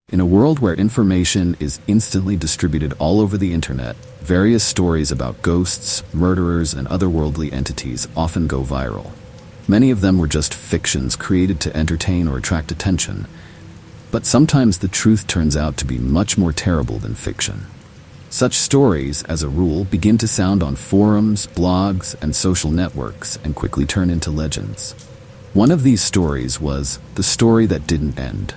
In a world where information is instantly distributed all over the internet, various stories about ghosts, murderers, and otherworldly entities often go viral. Many of them were just fictions created to entertain or attract attention, but sometimes the truth turns out to be much more terrible than fiction. Such stories, as a rule, begin to sound on forums, blogs, and social networks and quickly turn into legends. One of these stories was The Story That Didn't End.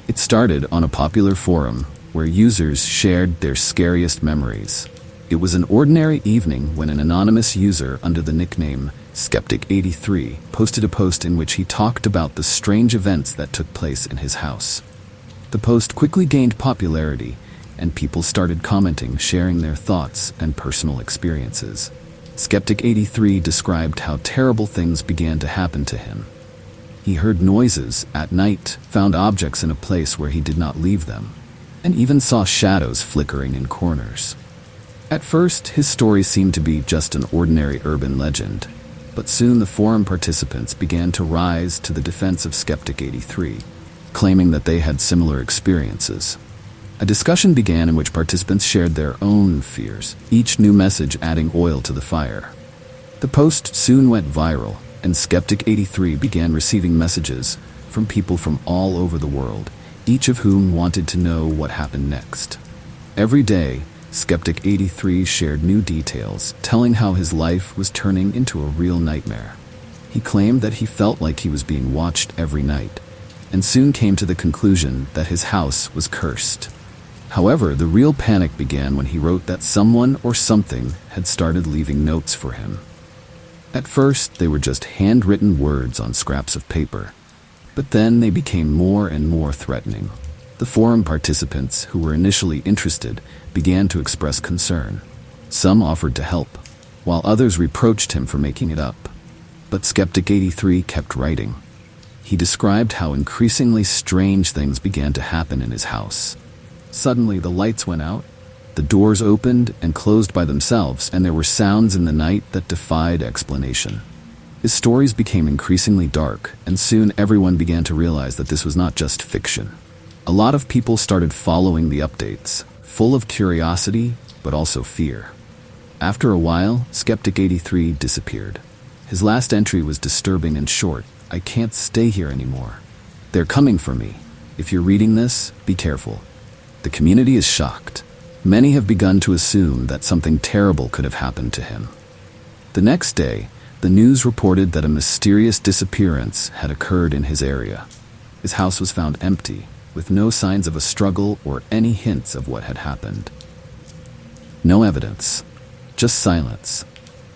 It started on a popular forum where users shared their scariest memories. It was an ordinary evening when an anonymous user under the nickname Skeptic83 posted a post in which he talked about the strange events that took place in his house. The post quickly gained popularity, and people started commenting, sharing their thoughts and personal experiences. Skeptic83 described how terrible things began to happen to him. He heard noises at night, found objects in a place where he did not leave them, and even saw shadows flickering in corners. At first, his story seemed to be just an ordinary urban legend, but soon the forum participants began to rise to the defense of Skeptic83, claiming that they had similar experiences. A discussion began in which participants shared their own fears, each new message adding oil to the fire. The post soon went viral, and Skeptic83 began receiving messages from people from all over the world, each of whom wanted to know what happened next. Every day, Skeptic83 shared new details, telling how his life was turning into a real nightmare. He claimed that he felt like he was being watched every night, and soon came to the conclusion that his house was cursed. However, the real panic began when he wrote that someone or something had started leaving notes for him. At first, they were just handwritten words on scraps of paper, but then they became more and more threatening. The forum participants, who were initially interested, began to express concern. Some offered to help, while others reproached him for making it up. But Skeptic83 kept writing. He described how increasingly strange things began to happen in his house. Suddenly, the lights went out, the doors opened and closed by themselves, and there were sounds in the night that defied explanation. His stories became increasingly dark, and soon everyone began to realize that this was not just fiction. A lot of people started following the updates, full of curiosity, but also fear. After a while, Skeptic83 disappeared. His last entry was disturbing and short. "I can't stay here anymore. They're coming for me. If you're reading this, be careful." The community is shocked. Many have begun to assume that something terrible could have happened to him. The next day, the news reported that a mysterious disappearance had occurred in his area. His house was found empty, with no signs of a struggle or any hints of what had happened. No evidence, just silence.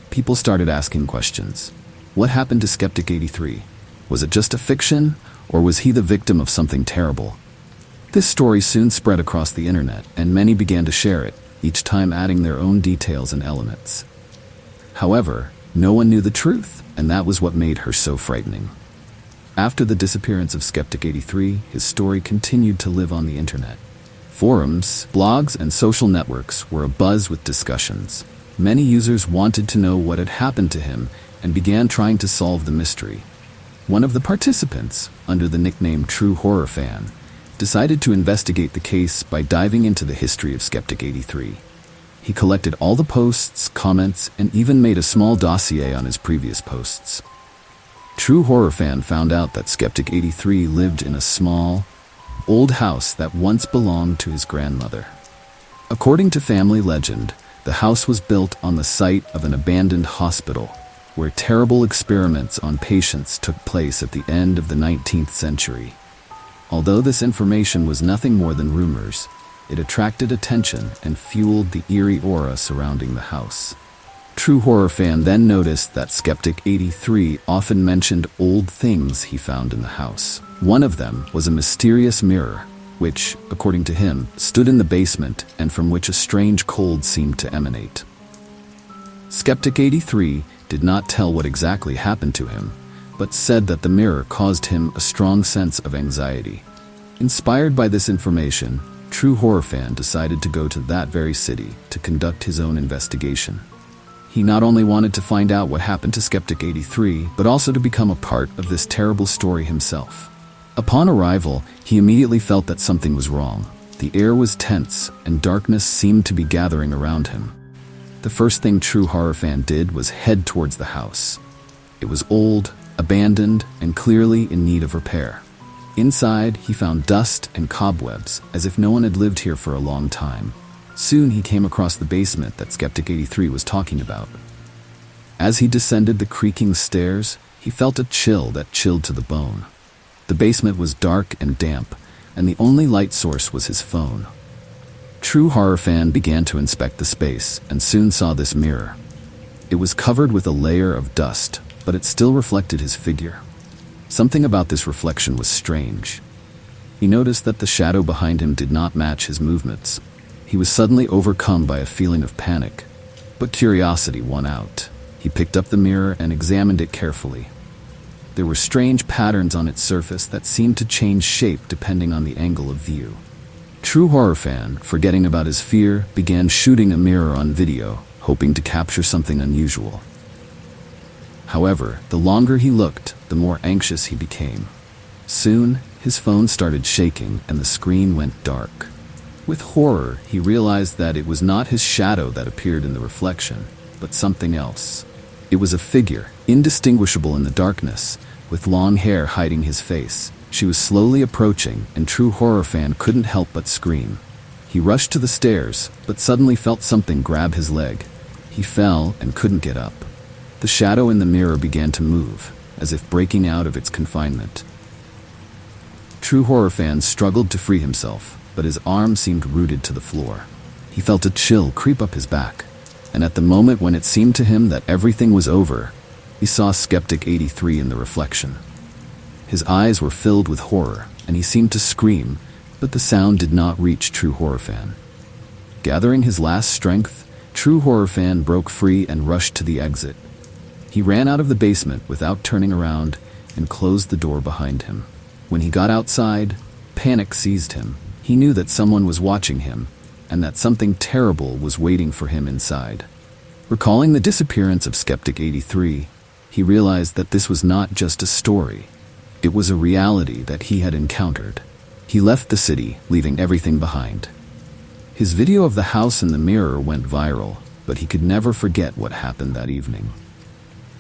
People started asking questions. What happened to Skeptic83? Was it just a fiction, or was he the victim of something terrible? This story soon spread across the internet, and many began to share it, each time adding their own details and elements. However, no one knew the truth, and that was what made her so frightening. After the disappearance of Skeptic83, his story continued to live on the internet. Forums, blogs, and social networks were abuzz with discussions. Many users wanted to know what had happened to him and began trying to solve the mystery. One of the participants, under the nickname True Horror Fan, decided to investigate the case by diving into the history of Skeptic83. He collected all the posts, comments, and even made a small dossier on his previous posts. True Horror Fan found out that Skeptic83 lived in a small, old house that once belonged to his grandmother. According to family legend, the house was built on the site of an abandoned hospital, where terrible experiments on patients took place at the end of the 19th century. Although this information was nothing more than rumors, it attracted attention and fueled the eerie aura surrounding the house. True Horror Fan then noticed that Skeptic83 often mentioned old things he found in the house. One of them was a mysterious mirror, which, according to him, stood in the basement and from which a strange cold seemed to emanate. Skeptic83 did not tell what exactly happened to him, but said that the mirror caused him a strong sense of anxiety. Inspired by this information, True Horror Fan decided to go to that very city to conduct his own investigation. He not only wanted to find out what happened to Skeptic83, but also to become a part of this terrible story himself. Upon arrival, he immediately felt that something was wrong. The air was tense, and darkness seemed to be gathering around him. The first thing True Horror Fan did was head towards the house. It was old, abandoned, and clearly in need of repair. Inside, he found dust and cobwebs, as if no one had lived here for a long time. Soon he came across the basement that Skeptic 83 was talking about. As he descended the creaking stairs, he felt a chill that chilled to the bone. The basement was dark and damp, and the only light source was his phone. True Horror Fan began to inspect the space and soon saw this mirror. It was covered with a layer of dust, but it still reflected his figure. Something about this reflection was strange. He noticed that the shadow behind him did not match his movements. He was suddenly overcome by a feeling of panic, but curiosity won out. He picked up the mirror and examined it carefully. There were strange patterns on its surface that seemed to change shape depending on the angle of view. True Horror Fan, forgetting about his fear, began shooting a mirror on video, hoping to capture something unusual. However, the longer he looked, the more anxious he became. Soon, his phone started shaking and the screen went dark. With horror, he realized that it was not his shadow that appeared in the reflection, but something else. It was a figure, indistinguishable in the darkness, with long hair hiding his face. She was slowly approaching, and True Horror Fan couldn't help but scream. He rushed to the stairs, but suddenly felt something grab his leg. He fell and couldn't get up. The shadow in the mirror began to move, as if breaking out of its confinement. True Horror Fan struggled to free himself, but his arm seemed rooted to the floor. He felt a chill creep up his back, and at the moment when it seemed to him that everything was over, he saw Skeptic 83 in the reflection. His eyes were filled with horror, and he seemed to scream, but the sound did not reach True Horror Fan. Gathering his last strength, True Horror Fan broke free and rushed to the exit. He ran out of the basement without turning around and closed the door behind him. When he got outside, panic seized him. He knew that someone was watching him, and that something terrible was waiting for him inside. Recalling the disappearance of Skeptic 83, he realized that this was not just a story. It was a reality that he had encountered. He left the city, leaving everything behind. His video of the house in the mirror went viral, but he could never forget what happened that evening.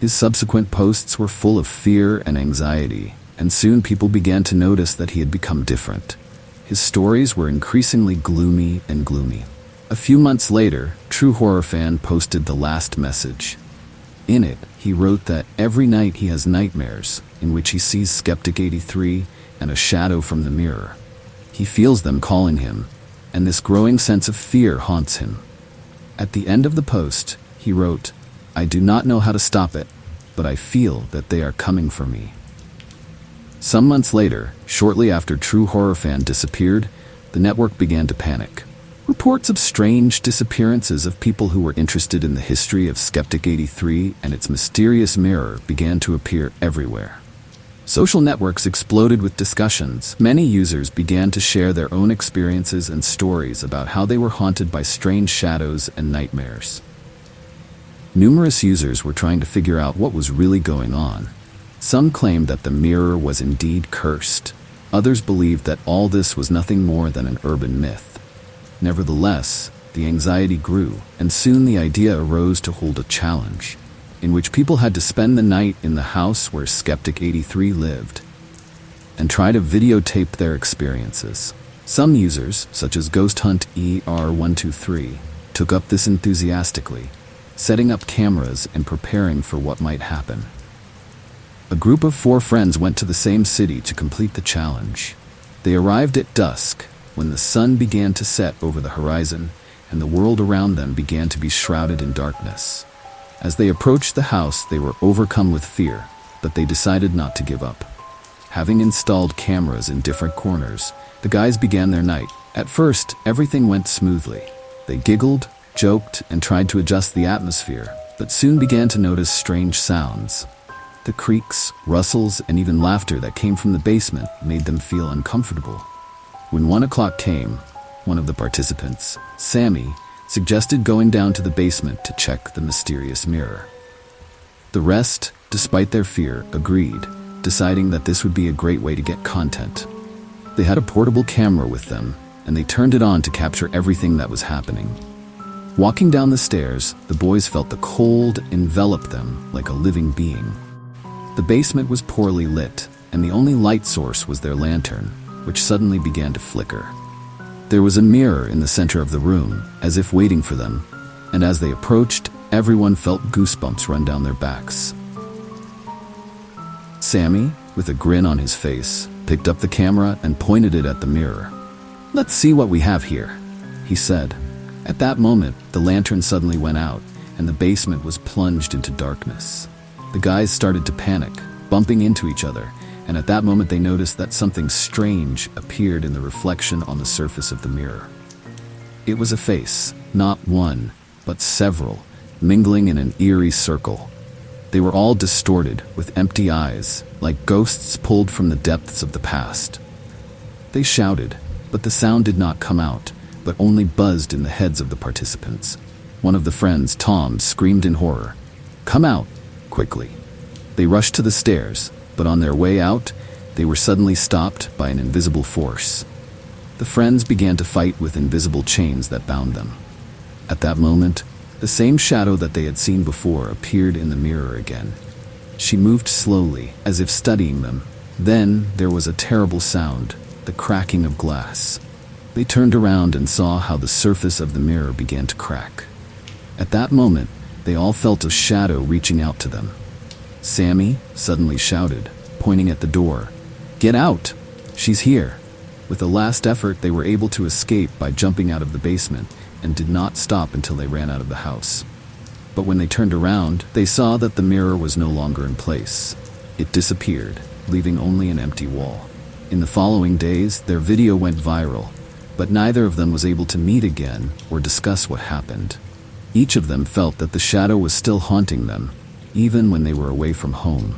His subsequent posts were full of fear and anxiety, and soon people began to notice that he had become different. His stories were increasingly gloomy and gloomy. A few months later, True Horror Fan posted the last message. In it, he wrote that every night he has nightmares, in which he sees Skeptic 83 and a shadow from the mirror. He feels them calling him, and this growing sense of fear haunts him. At the end of the post, he wrote, "I do not know how to stop it, but I feel that they are coming for me." Some months later, shortly after True Horror Fan disappeared, the network began to panic. Reports of strange disappearances of people who were interested in the history of Skeptic 83 and its mysterious mirror began to appear everywhere. Social networks exploded with discussions. Many users began to share their own experiences and stories about how they were haunted by strange shadows and nightmares. Numerous users were trying to figure out what was really going on. Some claimed that the mirror was indeed cursed. Others believed that all this was nothing more than an urban myth. Nevertheless, the anxiety grew, and soon the idea arose to hold a challenge, in which people had to spend the night in the house where Skeptic 83 lived, and try to videotape their experiences. Some users, such as Ghost Hunt ER123, took up this enthusiastically, setting up cameras and preparing for what might happen. A group of 4 friends went to the same city to complete the challenge. They arrived at dusk, when the sun began to set over the horizon and the world around them began to be shrouded in darkness. As they approached the house, they were overcome with fear, but they decided not to give up. Having installed cameras in different corners, the guys began their night. At first, everything went smoothly. They giggled, joked, and tried to adjust the atmosphere, but soon began to notice strange sounds. The creaks, rustles, and even laughter that came from the basement made them feel uncomfortable. When 1 o'clock came, one of the participants, Sammy, suggested going down to the basement to check the mysterious mirror. The rest, despite their fear, agreed, deciding that this would be a great way to get content. They had a portable camera with them, and they turned it on to capture everything that was happening. Walking down the stairs, the boys felt the cold envelop them like a living being. The basement was poorly lit, and the only light source was their lantern, which suddenly began to flicker. There was a mirror in the center of the room, as if waiting for them, and as they approached, everyone felt goosebumps run down their backs. Sammy, with a grin on his face, picked up the camera and pointed it at the mirror. "Let's see what we have here," he said. At that moment, the lantern suddenly went out, and the basement was plunged into darkness. The guys started to panic, bumping into each other, and at that moment they noticed that something strange appeared in the reflection on the surface of the mirror. It was a face, not one, but several, mingling in an eerie circle. They were all distorted, with empty eyes, like ghosts pulled from the depths of the past. They shouted, but the sound did not come out, but only buzzed in the heads of the participants. One of the friends, Tom, screamed in horror, "Come out, quickly." They rushed to the stairs, but on their way out, they were suddenly stopped by an invisible force. The friends began to fight with invisible chains that bound them. At that moment, the same shadow that they had seen before appeared in the mirror again. She moved slowly, as if studying them. Then there was a terrible sound, the cracking of glass. They turned around and saw how the surface of the mirror began to crack. At that moment, they all felt a shadow reaching out to them. Sammy suddenly shouted, pointing at the door, "Get out! She's here!" With a last effort, they were able to escape by jumping out of the basement and did not stop until they ran out of the house. But when they turned around, they saw that the mirror was no longer in place. It disappeared, leaving only an empty wall. In the following days, their video went viral, but neither of them was able to meet again or discuss what happened. Each of them felt that the shadow was still haunting them, even when they were away from home.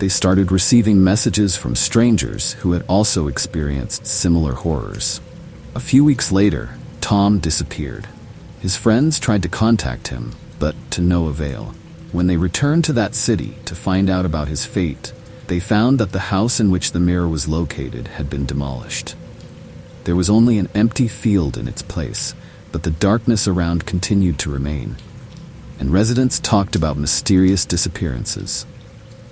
They started receiving messages from strangers who had also experienced similar horrors. A few weeks later, Tom disappeared. His friends tried to contact him, but to no avail. When they returned to that city to find out about his fate, they found that the house in which the mirror was located had been demolished. There was only an empty field in its place, but the darkness around continued to remain, and residents talked about mysterious disappearances.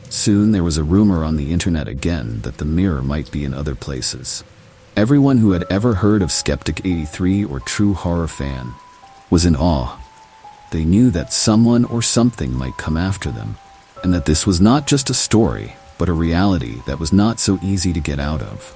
Soon there was a rumor on the internet again that the mirror might be in other places. Everyone who had ever heard of Skeptic 83 or True Horror Fan was in awe. They knew that someone or something might come after them, and that this was not just a story, but a reality that was not so easy to get out of.